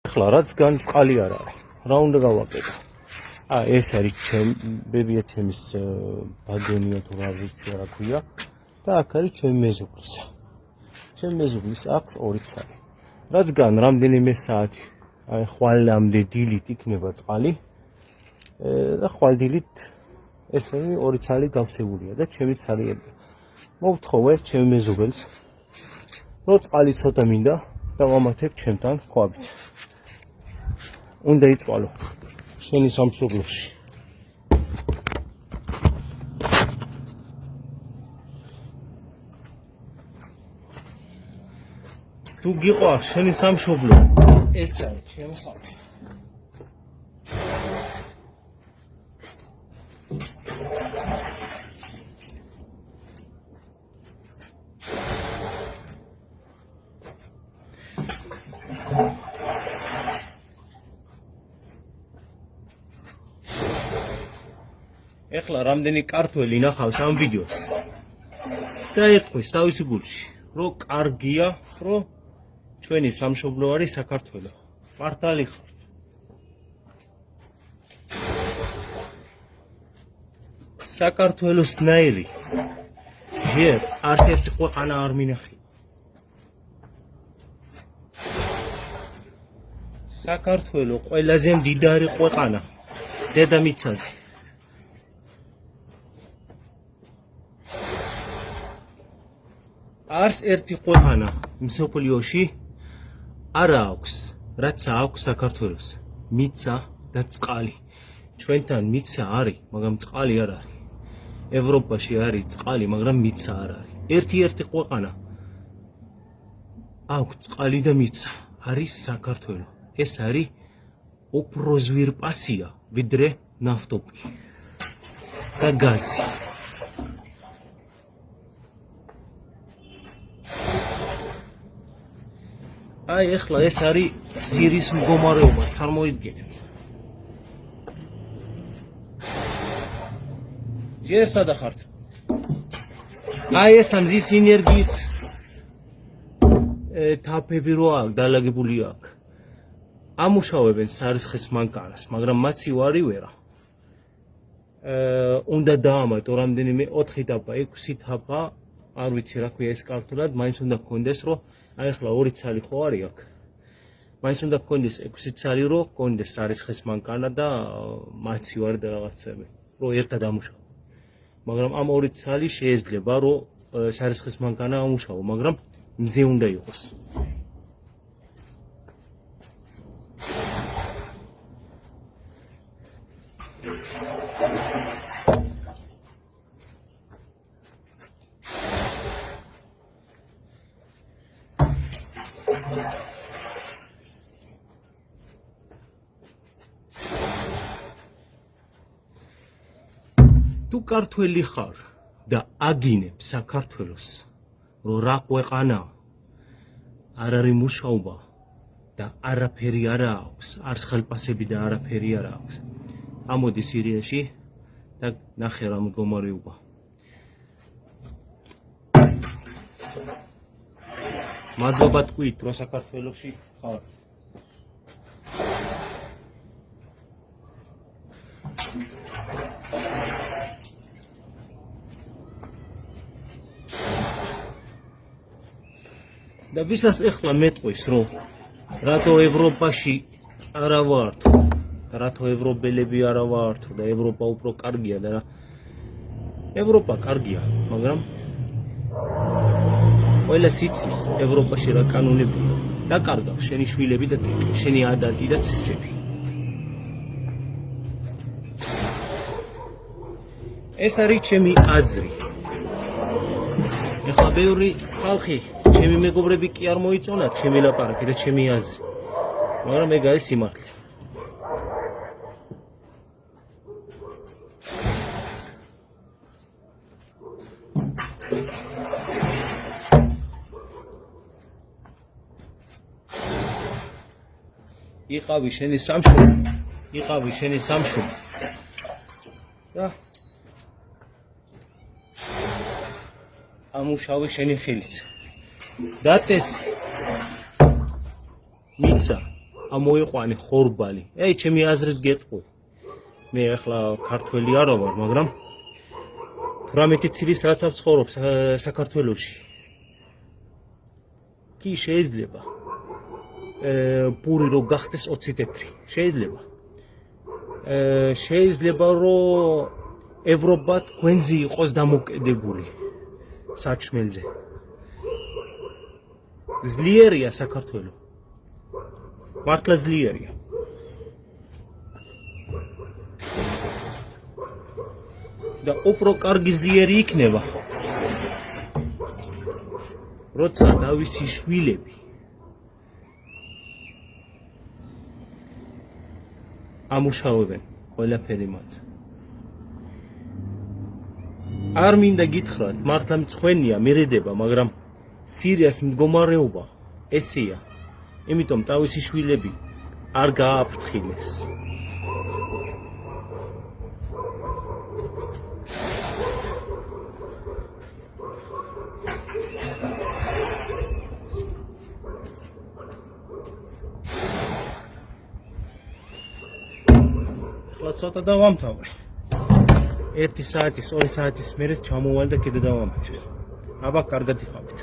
ახლა რაც განწყალი არ არის. რა უნდა გავაკეთო? ეს არის ბებია ჩემის ბაგონია თუ რა ვიცი რა ქვია და აქ არის ჩემი მეზობლისა. ჩემი მეზობლის აქვს 2 ცალი. რადგან რამდენიმე საათი აი ხვალამდე დილით იქნება წყალი და ხვალდილით ესენი 2 ცალი გავსებულია და ჩემი ცალიები. მოვთხოვე ჩემი მეზობელს რომ წყალი ცოტა მინდა დავამატებ ჩემთან ხვაბით. უნდა იწვალო შენი სამშობლოში. თუ გიყვარს შენი სამშობლო, ეს არის ჩემი ხალხი. ეხლა რამდენი კართველი ნახავს ამ ვიდეოს და ეთქვის თავისი გულში, რომ კარგია, რომ ჩვენი სამშობლო არის საქართველო. მართალი ხართ. საქართველოსნაირი ჯერ არც ერთი ქვეყანა არ მინახი. საქართველო ყველაზე მდიდარი ქვეყანა დედამიწაზე. არც ერთი ქვეყანა მსოფლიოში არ აქვს, რაც აქვს საქართველოს. მიწა და წყალი. ჩვენთან მიწა არის, მაგრამ წყალი არ არის. ევროპაში არის წყალი, მაგრამ მიწა არ არის. ერთი ქვეყანა აქვს წყალი და მიწა, არის საქართველო. ეს არის უფრო ზვირპასია, ვიდრე ნავთობი და გაზი. აი ეხლა ეს არის სირიის მდგომარეობა, წარმოიდგინეთ. ჯერ სადა ხართ? აი ეს ამზის ენერგიით თაფები რო აქვს დალაგებული აქვს. ამუშავებენ სარისხის მანქანას, მაგრამ მათი ვარი ვერა. უნდა დაამატო რამდენიმე 4 თაფა, 6 თაფა, არ ვიცი რა ქვია ეს კართულად, მაინც უნდა გქონდეს რომ აი ახლა 2 ცალი ხო არის აქ. მაინც უნდა გქონდეს 6 ცალი რომ გქონდეს სარისხის მანქანა და მათი ვარი და რაღაცები, რომ ერთად ამუშავო. მაგრამ ამ 2 ცალი შეიძლება რომ სარისხის მანქანა ამუშავო, მაგრამ მზე უნდა იყოს. თუ ქართველი ხარ და აგინებ საქართველოს, რომ რა ქვეყანა არ არის მუშაობა და არაფერი არ აქვს, არც ხელფასები და არაფერი არ აქვს. ამოდი სირიაში და ნახე რა მდგომარეობა. მადლობა თქვით, რომ საქართველოში ხარ. და ვისაც ეხლა მეტყვის, რომ რატო ევროპაში არა ვართ, რატო ევროპელები არა ვართ და ევროპა უფრო კარგია და რა. ევროპა კარგია, მაგრამ ყველა სიცის ევროპაში რა კანონებია და კარგავს შენი შვილები და შენი ადატი და ცისები. ეს არის ჩემი აზრი. ეხლა ბევრი ხალხი ჩემი მეგობრები კი არ მოიწონათ ჩემი ლაპარაკი და ჩემი აზრი, მაგრამ ეგ არის სიმართლე. იყავი შენი სამშობლო, იყავი შენი სამშობლო. და ამუშავე შენი ხელით. დაწესი მიწა ამოიყვანი ხორბალი. ჩემი აზრით გეტყვი. მე ახლა ქართველი არა ვარ, მაგრამ 18 წლის რაც ვცხოვრობ საქართველოში. კი შეიძლება. პური რო გახდეს 20 თეთრი. შეიძლება. შეიძლება რომ ევროპა თქვენზე იყოს დამოკიდებული საჭმელზე. ძლიერია საქართველო. მართლა ძლიერია. და უფრო კარგი ძლიერი იქნება. როცა დავისი შვილები ამუშავებენ ყველაფერი მათ. არ მინდა გითხრათ, მართლა მწვენია, მირედება, მაგრამ სირიას მდგომარეობა ესეა. იმიტომ თავისი შვილები არ გააფრთხილეს. ახლა ცოტა დავამთავრე. 1 საათის, 2 საათის მერე ჩამოვალ და კიდე დავამატებ. აბა, კარგად იყავით.